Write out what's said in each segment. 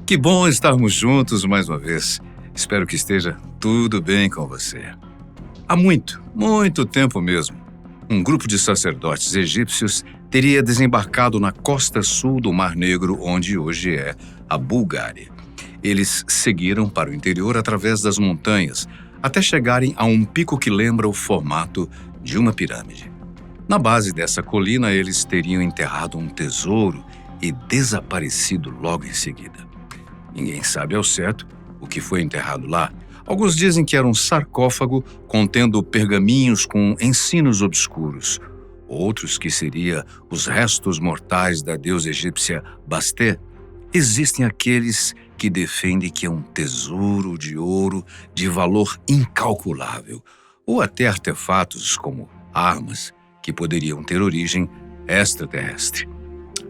Que bom estarmos juntos mais uma vez. Espero que esteja tudo bem com você. Há muito tempo mesmo, um grupo de sacerdotes egípcios teria desembarcado na costa sul do Mar Negro, onde hoje é a Bulgária. Eles seguiram para o interior através das montanhas, até chegarem a um pico que lembra o formato de uma pirâmide. Na base dessa colina, eles teriam enterrado um tesouro e desaparecido logo em seguida. Ninguém sabe ao certo o que foi enterrado lá. Alguns dizem que era um sarcófago contendo pergaminhos com ensinos obscuros. Outros que seria os restos mortais da deusa egípcia Bastet. Existem aqueles que defendem que é um tesouro de ouro de valor incalculável, ou até artefatos como armas que poderiam ter origem extraterrestre.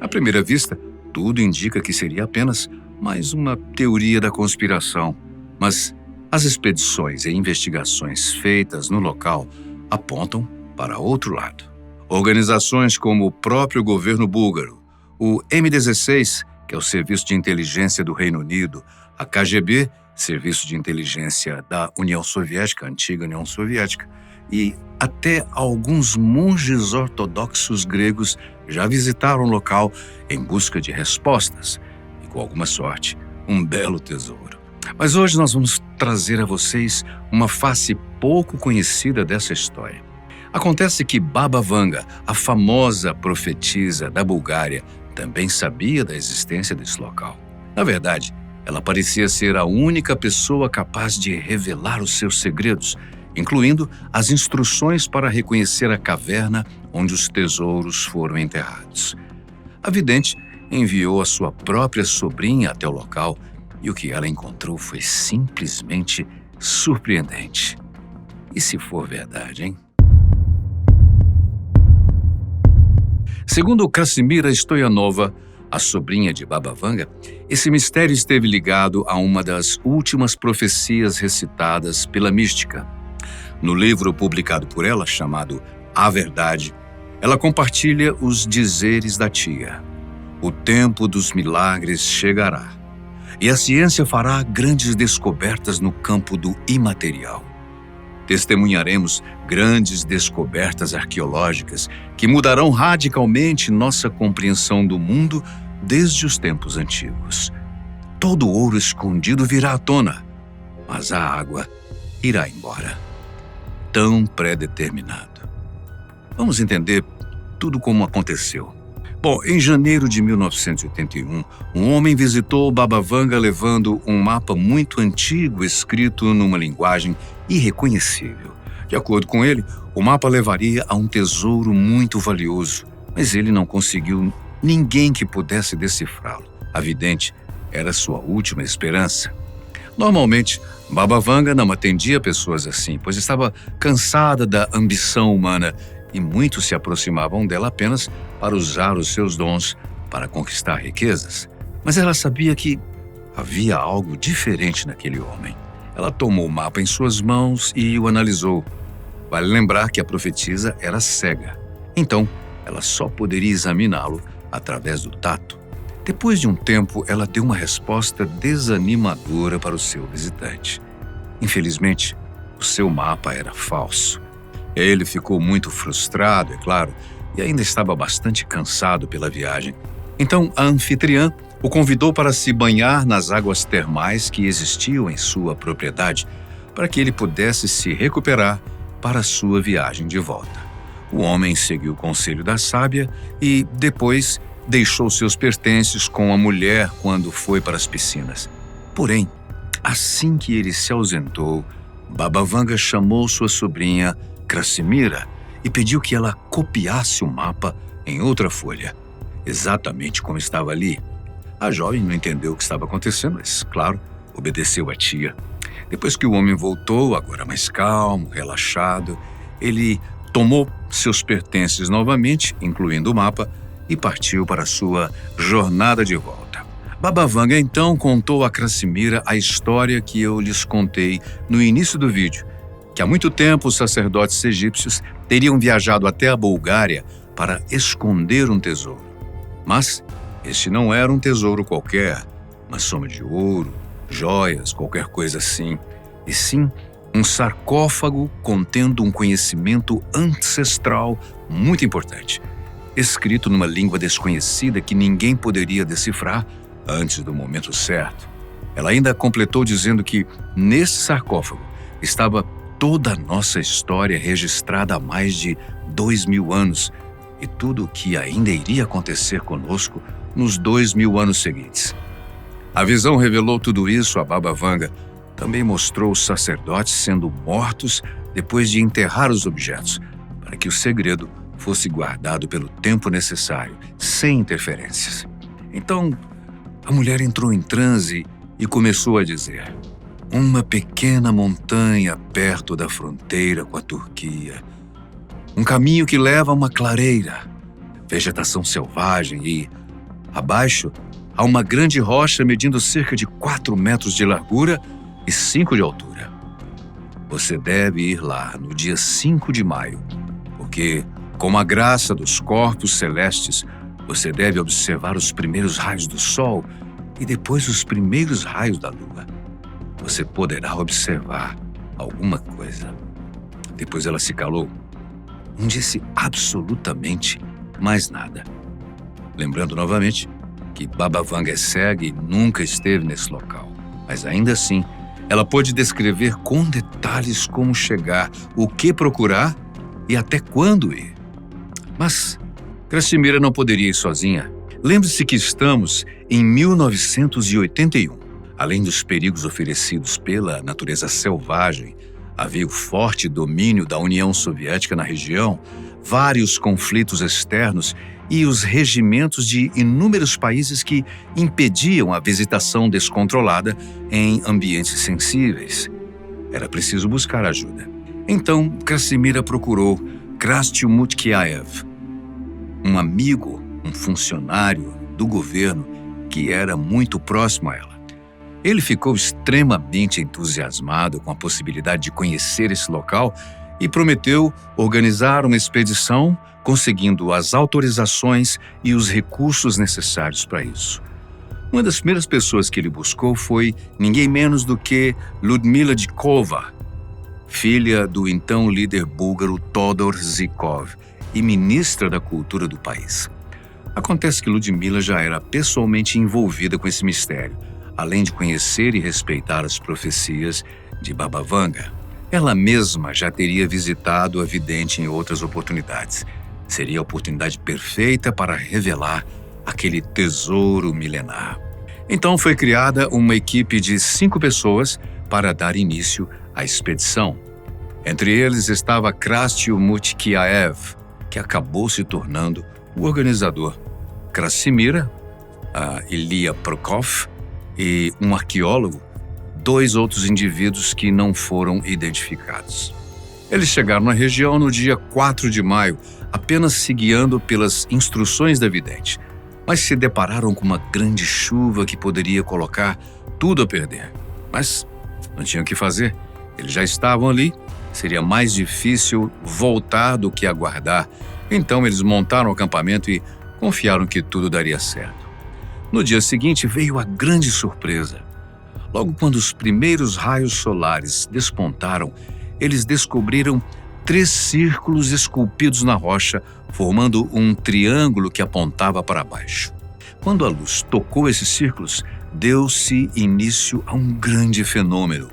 À primeira vista, tudo indica que seria apenas mais uma teoria da conspiração, mas as expedições e investigações feitas no local apontam para outro lado. Organizações como o próprio governo búlgaro, o M16, que é o Serviço de Inteligência do Reino Unido, a KGB, Serviço de Inteligência da União Soviética, antiga União Soviética, e até alguns monges ortodoxos gregos já visitaram o local em busca de respostas e, com alguma sorte, um belo tesouro. Mas hoje nós vamos trazer a vocês uma face pouco conhecida dessa história. Acontece que Baba Vanga, a famosa profetisa da Bulgária, também sabia da existência desse local. Na verdade, ela parecia ser a única pessoa capaz de revelar os seus segredos, incluindo as instruções para reconhecer a caverna onde os tesouros foram enterrados. A vidente enviou a sua própria sobrinha até o local e o que ela encontrou foi simplesmente surpreendente. E se for verdade, hein? Segundo Krasimira Stoyanova, a sobrinha de Baba Vanga, esse mistério esteve ligado a uma das últimas profecias recitadas pela mística. No livro publicado por ela, chamado A Verdade, ela compartilha os dizeres da tia. O tempo dos milagres chegará, e a ciência fará grandes descobertas no campo do imaterial. Testemunharemos grandes descobertas arqueológicas que mudarão radicalmente nossa compreensão do mundo desde os tempos antigos. Todo ouro escondido virá à tona, mas a água irá embora. Tão predeterminado. Vamos entender tudo como aconteceu. Bom, em janeiro de 1981, um homem visitou Baba Vanga levando um mapa muito antigo escrito numa linguagem irreconhecível. De acordo com ele, o mapa levaria a um tesouro muito valioso, mas ele não conseguiu ninguém que pudesse decifrá-lo. A vidente era sua última esperança. Normalmente, Baba Vanga não atendia pessoas assim, pois estava cansada da ambição humana e muitos se aproximavam dela apenas para usar os seus dons para conquistar riquezas. Mas ela sabia que havia algo diferente naquele homem. Ela tomou o mapa em suas mãos e o analisou. Vale lembrar que a profetisa era cega, então ela só poderia examiná-lo através do tato. Depois de um tempo, ela deu uma resposta desanimadora para o seu visitante. Infelizmente, o seu mapa era falso. Ele ficou muito frustrado, é claro, e ainda estava bastante cansado pela viagem. Então, a anfitriã o convidou para se banhar nas águas termais que existiam em sua propriedade, para que ele pudesse se recuperar para a sua viagem de volta. O homem seguiu o conselho da sábia e, depois, deixou seus pertences com a mulher quando foi para as piscinas. Porém, assim que ele se ausentou, Baba Vanga chamou sua sobrinha Krasimira e pediu que ela copiasse o mapa em outra folha, exatamente como estava ali. A jovem não entendeu o que estava acontecendo, mas, claro, obedeceu à tia. Depois que o homem voltou, agora mais calmo, relaxado, ele tomou seus pertences novamente, incluindo o mapa, e partiu para sua jornada de volta. Baba Vanga então contou a Krasimira a história que eu lhes contei no início do vídeo, que há muito tempo os sacerdotes egípcios teriam viajado até a Bulgária para esconder um tesouro. Mas este não era um tesouro qualquer, uma soma de ouro, joias, qualquer coisa assim, e sim um sarcófago contendo um conhecimento ancestral muito importante, escrito numa língua desconhecida que ninguém poderia decifrar antes do momento certo. Ela ainda completou dizendo que nesse sarcófago estava toda a nossa história registrada há mais de 2000 anos e tudo o que ainda iria acontecer conosco nos 2000 anos seguintes. A visão revelou tudo isso a Baba Vanga. Também mostrou os sacerdotes sendo mortos depois de enterrar os objetos, para que o segredo fosse guardado pelo tempo necessário, sem interferências. Então, a mulher entrou em transe e começou a dizer: uma pequena montanha perto da fronteira com a Turquia, um caminho que leva a uma clareira, vegetação selvagem e, abaixo, há uma grande rocha medindo cerca de 4 metros de largura e 5 de altura. Você deve ir lá no dia 5 de maio, porque, com a graça dos corpos celestes, você deve observar os primeiros raios do sol e depois os primeiros raios da lua. Você poderá observar alguma coisa. Depois ela se calou. Não disse absolutamente mais nada. Lembrando novamente que Baba Vanga é cega e nunca esteve nesse local. Mas ainda assim, ela pôde descrever com detalhes como chegar, o que procurar e até quando ir. Mas Krassimira não poderia ir sozinha. Lembre-se que estamos em 1981. Além dos perigos oferecidos pela natureza selvagem, havia o forte domínio da União Soviética na região, vários conflitos externos e os regimentos de inúmeros países que impediam a visitação descontrolada em ambientes sensíveis. Era preciso buscar ajuda. Então, Krassimira procurou Krastiumutkiaev, um amigo, um funcionário do governo que era muito próximo a ela. Ele ficou extremamente entusiasmado com a possibilidade de conhecer esse local e prometeu organizar uma expedição, conseguindo as autorizações e os recursos necessários para isso. Uma das primeiras pessoas que ele buscou foi ninguém menos do que Ludmila Dikova, filha do então líder búlgaro Todor Zhivkov e ministra da cultura do país. Acontece que Ludmila já era pessoalmente envolvida com esse mistério, além de conhecer e respeitar as profecias de Baba Vanga. Ela mesma já teria visitado a vidente em outras oportunidades. Seria a oportunidade perfeita para revelar aquele tesouro milenar. Então foi criada uma equipe de 5 pessoas para dar início à expedição. Entre eles estava Krastiumutkiaev, que acabou se tornando o organizador, Krassimira, Ilya Prokofiev e um arqueólogo, 2 outros indivíduos que não foram identificados. Eles chegaram na região no dia 4 de maio, apenas se guiando pelas instruções da vidente, mas se depararam com uma grande chuva que poderia colocar tudo a perder. Mas não tinham o que fazer, eles já estavam ali, seria mais difícil voltar do que aguardar. Então eles montaram o acampamento e confiaram que tudo daria certo. No dia seguinte veio a grande surpresa. Logo quando os primeiros raios solares despontaram, eles descobriram 3 círculos esculpidos na rocha, formando um triângulo que apontava para baixo. Quando a luz tocou esses círculos, deu-se início a um grande fenômeno.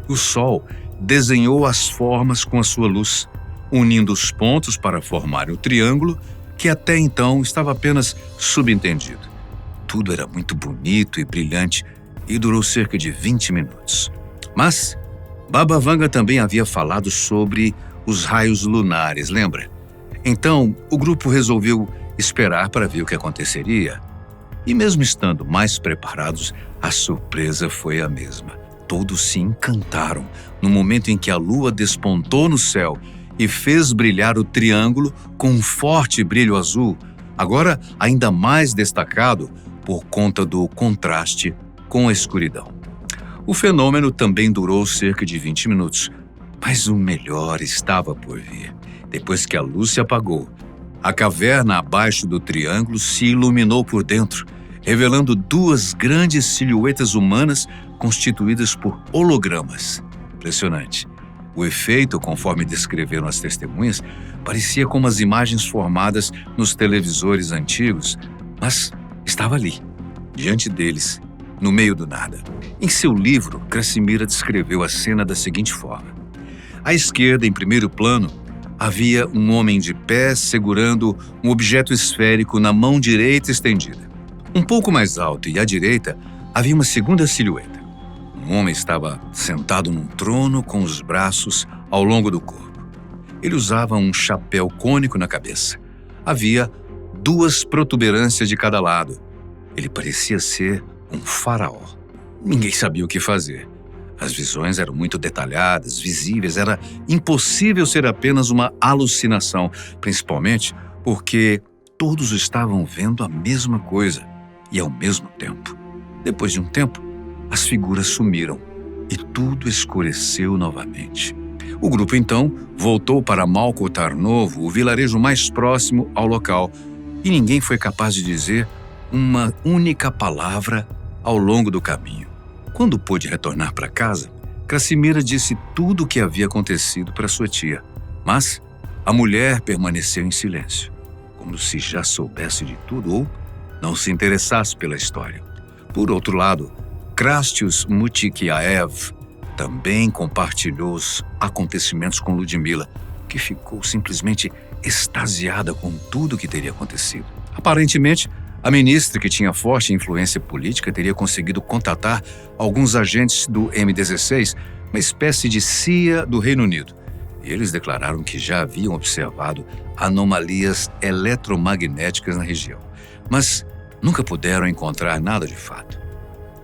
O Sol desenhou as formas com a sua luz, unindo os pontos para formar o triângulo, que até então estava apenas subentendido. Tudo era muito bonito e brilhante e durou cerca de 20 minutos. Mas Baba Vanga também havia falado sobre os raios lunares, lembra? Então, o grupo resolveu esperar para ver o que aconteceria. E mesmo estando mais preparados, a surpresa foi a mesma. Todos se encantaram no momento em que a lua despontou no céu e fez brilhar o triângulo com um forte brilho azul, agora ainda mais destacado por conta do contraste com a escuridão. O fenômeno também durou cerca de 20 minutos, mas o melhor estava por vir. Depois que a luz se apagou, a caverna abaixo do triângulo se iluminou por dentro revelando duas grandes silhuetas humanas constituídas por hologramas. Impressionante. O efeito, conforme descreveram as testemunhas, parecia como as imagens formadas nos televisores antigos, mas estava ali, diante deles, no meio do nada. Em seu livro, Krassimira descreveu a cena da seguinte forma. À esquerda, em primeiro plano, havia um homem de pé segurando um objeto esférico na mão direita estendida. Um pouco mais alto e à direita, havia uma segunda silhueta. Um homem estava sentado num trono com os braços ao longo do corpo. Ele usava um chapéu cônico na cabeça. Havia duas protuberâncias de cada lado. Ele parecia ser um faraó. Ninguém sabia o que fazer. As visões eram muito detalhadas, visíveis. Era impossível ser apenas uma alucinação, principalmente porque todos estavam vendo a mesma coisa e ao mesmo tempo. Depois de um tempo, as figuras sumiram e tudo escureceu novamente. O grupo, então, voltou para Malko Tarnovo, o vilarejo mais próximo ao local, e ninguém foi capaz de dizer uma única palavra ao longo do caminho. Quando pôde retornar para casa, Krassimira disse tudo o que havia acontecido para sua tia, mas a mulher permaneceu em silêncio, como se já soubesse de tudo ou não se interessasse pela história. Por outro lado, Krastius Mutikiaev também compartilhou os acontecimentos com Ludmila, que ficou simplesmente extasiada com tudo o que teria acontecido. Aparentemente, a ministra, que tinha forte influência política, teria conseguido contatar alguns agentes do M16, uma espécie de CIA do Reino Unido. E eles declararam que já haviam observado anomalias eletromagnéticas na região, mas nunca puderam encontrar nada de fato.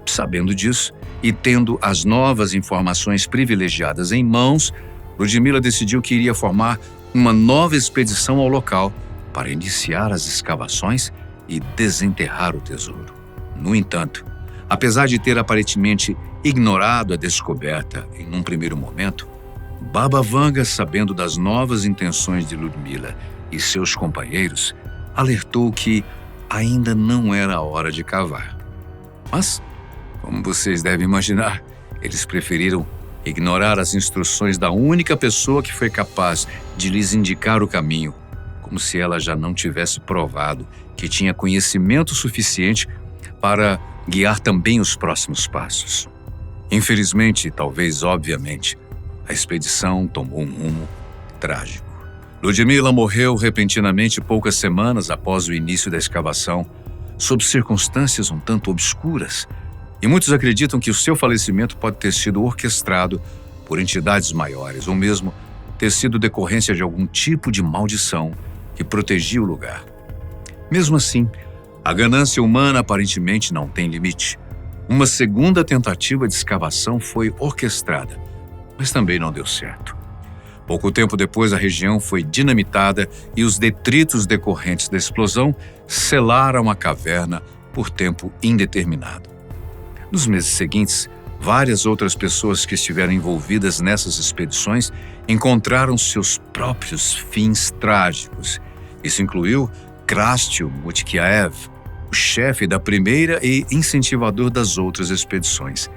Sabendo disso e tendo as novas informações privilegiadas em mãos, Ludmila decidiu que iria formar uma nova expedição ao local para iniciar as escavações e desenterrar o tesouro. No entanto, apesar de ter aparentemente ignorado a descoberta em um primeiro momento, Baba Vanga, sabendo das novas intenções de Ludmila e seus companheiros, alertou que ainda não era a hora de cavar. Mas, como vocês devem imaginar, eles preferiram ignorar as instruções da única pessoa que foi capaz de lhes indicar o caminho, como se ela já não tivesse provado que tinha conhecimento suficiente para guiar também os próximos passos. Infelizmente, talvez obviamente, a expedição tomou um rumo trágico. Ludmila morreu repentinamente poucas semanas após o início da escavação, sob circunstâncias um tanto obscuras, e muitos acreditam que o seu falecimento pode ter sido orquestrado por entidades maiores, ou mesmo ter sido decorrência de algum tipo de maldição que protegia o lugar. Mesmo assim, a ganância humana aparentemente não tem limite. Uma segunda tentativa de escavação foi orquestrada, mas também não deu certo. Pouco tempo depois, a região foi dinamitada e os detritos decorrentes da explosão selaram a caverna por tempo indeterminado. Nos meses seguintes, várias outras pessoas que estiveram envolvidas nessas expedições encontraram seus próprios fins trágicos. Isso incluiu Krastius Mutikiaev, o chefe da primeira e incentivador das outras expedições.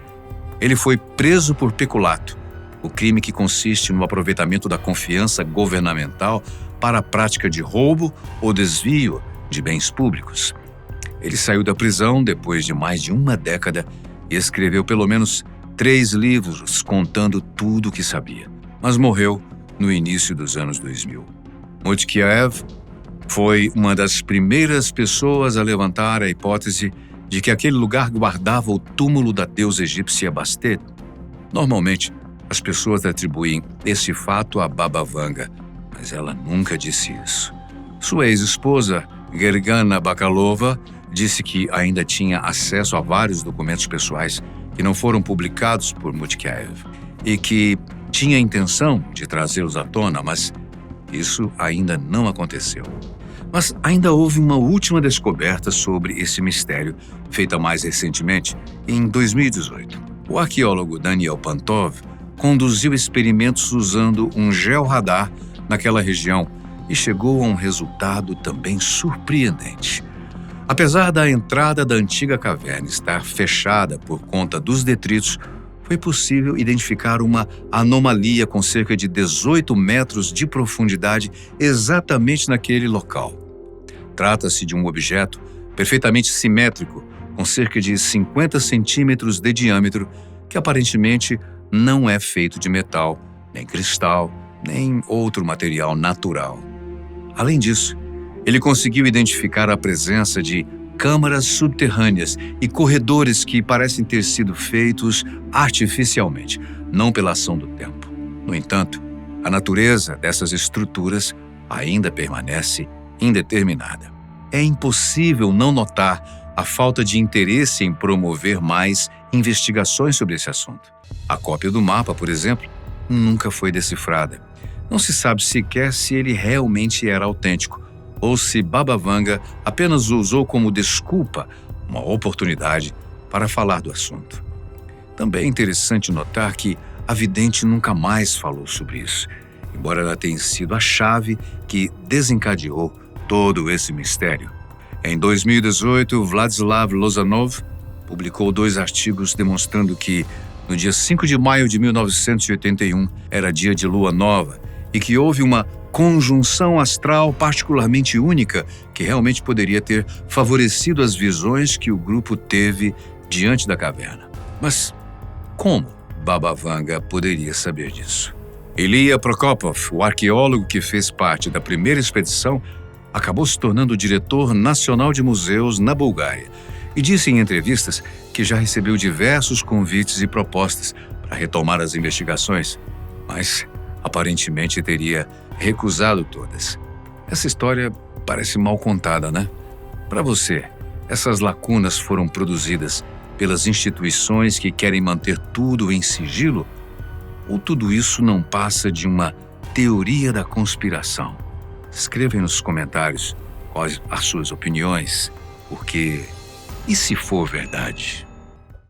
Ele foi preso por peculato, o crime que consiste no aproveitamento da confiança governamental para a prática de roubo ou desvio de bens públicos. Ele saiu da prisão depois de mais de uma década e escreveu pelo menos 3 livros contando tudo o que sabia, mas morreu no início dos anos 2000. Mutikiaev foi uma das primeiras pessoas a levantar a hipótese de que aquele lugar guardava o túmulo da deusa egípcia Bastet. Normalmente, as pessoas atribuem esse fato a Baba Vanga, mas ela nunca disse isso. Sua ex-esposa, Gergana Bakalova, disse que ainda tinha acesso a vários documentos pessoais que não foram publicados por Mutikiaev e que tinha a intenção de trazê-los à tona, mas isso ainda não aconteceu. Mas ainda houve uma última descoberta sobre esse mistério, feita mais recentemente, em 2018. O arqueólogo Daniel Pantov conduziu experimentos usando um georradar naquela região e chegou a um resultado também surpreendente. Apesar da entrada da antiga caverna estar fechada por conta dos detritos, foi possível identificar uma anomalia com cerca de 18 metros de profundidade exatamente naquele local. Trata-se de um objeto perfeitamente simétrico, com cerca de 50 centímetros de diâmetro, que aparentemente não é feito de metal, nem cristal, nem outro material natural. Além disso, ele conseguiu identificar a presença de câmaras subterrâneas e corredores que parecem ter sido feitos artificialmente, não pela ação do tempo. No entanto, a natureza dessas estruturas ainda permanece indeterminada. É impossível não notar a falta de interesse em promover mais investigações sobre esse assunto. A cópia do mapa, por exemplo, nunca foi decifrada. Não se sabe sequer se ele realmente era autêntico ou se Baba Vanga apenas o usou como desculpa, uma oportunidade para falar do assunto. Também é interessante notar que a vidente nunca mais falou sobre isso, embora ela tenha sido a chave que desencadeou todo esse mistério. Em 2018, Vladislav Lozanov publicou 2 artigos demonstrando que, no dia 5 de maio de 1981, era dia de lua nova e que houve uma conjunção astral particularmente única que realmente poderia ter favorecido as visões que o grupo teve diante da caverna. Mas como Baba Vanga poderia saber disso? Ilya Prokopov, o arqueólogo que fez parte da primeira expedição, acabou se tornando o diretor nacional de museus na Bulgária e disse em entrevistas que já recebeu diversos convites e propostas para retomar as investigações, mas aparentemente teria recusado todas. Essa história parece mal contada, né? Para você, essas lacunas foram produzidas pelas instituições que querem manter tudo em sigilo? Ou tudo isso não passa de uma teoria da conspiração? Escreva aí nos comentários quais as suas opiniões, porque e se for verdade?